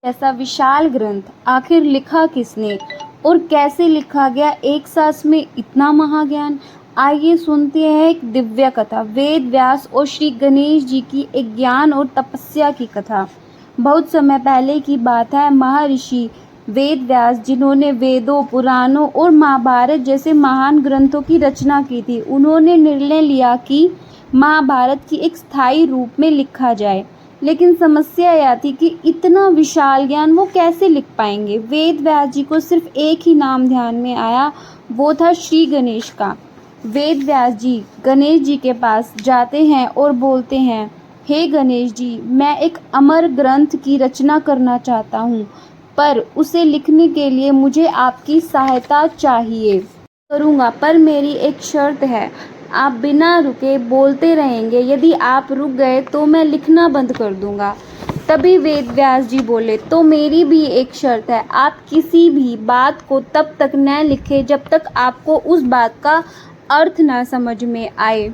ऐसा विशाल ग्रंथ आखिर लिखा किसने और कैसे लिखा गया एक सांस में इतना महाज्ञान। आइए सुनते हैं एक दिव्य कथा, वेद व्यास और श्री गणेश जी की एक ज्ञान और तपस्या की कथा। बहुत समय पहले की बात है। महर्षि वेद व्यास, जिन्होंने वेदों, पुराणों और महाभारत जैसे महान ग्रंथों की रचना की थी, उन्होंने निर्णय लिया कि महाभारत की एक स्थायी रूप में लिखा जाए। लेकिन समस्या यह थी कि इतना विशाल ज्ञान वो कैसे लिख पाएंगे। वेद व्यास जी को सिर्फ एक ही नाम ध्यान में आया, वो था श्री गणेश का। वेद व्यास जी गणेश जी के पास जाते हैं और बोलते हैं, हे गणेश जी, मैं एक अमर ग्रंथ की रचना करना चाहता हूँ, पर उसे लिखने के लिए मुझे आपकी सहायता चाहिए। करूँगा, पर मेरी एक शर्त है। आप बिना रुके बोलते रहेंगे, यदि आप रुक गए तो मैं लिखना बंद कर दूंगा। तभी वेद व्यास जी बोले, तो मेरी भी एक शर्त है। आप किसी भी बात को तब तक न लिखें जब तक आपको उस बात का अर्थ न समझ में आए।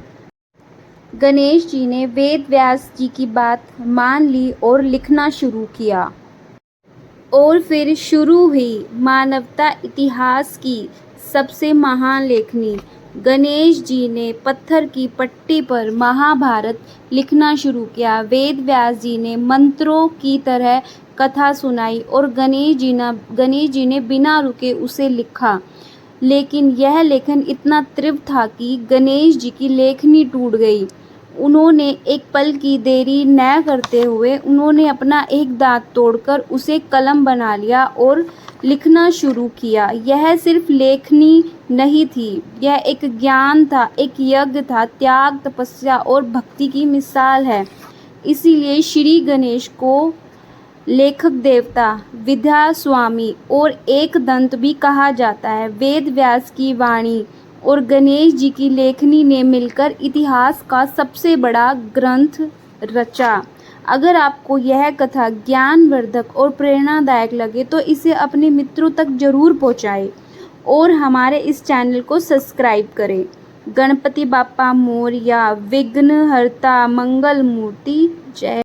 गणेश जी ने वेद व्यास जी की बात मान ली और लिखना शुरू किया। और फिर शुरू हुई मानवता इतिहास की सबसे महान लेखनी। गणेश जी ने पत्थर की पट्टी पर महाभारत लिखना शुरू किया। वेद व्यास जी ने मंत्रों की तरह कथा सुनाई और गणेश जी ने बिना रुके उसे लिखा। लेकिन यह लेखन इतना तीव्र था कि गणेश जी की लेखनी टूट गई। उन्होंने एक पल की देरी न करते हुए उन्होंने अपना एक दांत तोड़कर उसे कलम बना लिया और लिखना शुरू किया। यह सिर्फ लेखनी नहीं थी, यह एक ज्ञान था, एक यज्ञ था, त्याग, तपस्या और भक्ति की मिसाल है। इसीलिए श्री गणेश को लेखक देवता, विद्या स्वामी और एक दंत भी कहा जाता है। वेद व्यास की वाणी और गणेश जी की लेखनी ने मिलकर इतिहास का सबसे बड़ा ग्रंथ रचा। अगर आपको यह कथा ज्ञानवर्धक और प्रेरणादायक लगे तो इसे अपने मित्रों तक जरूर पहुंचाएं और हमारे इस चैनल को सब्सक्राइब करें। गणपति बाप्पा मोरया, विघ्नहर्ता, मंगल मूर्ति। जय।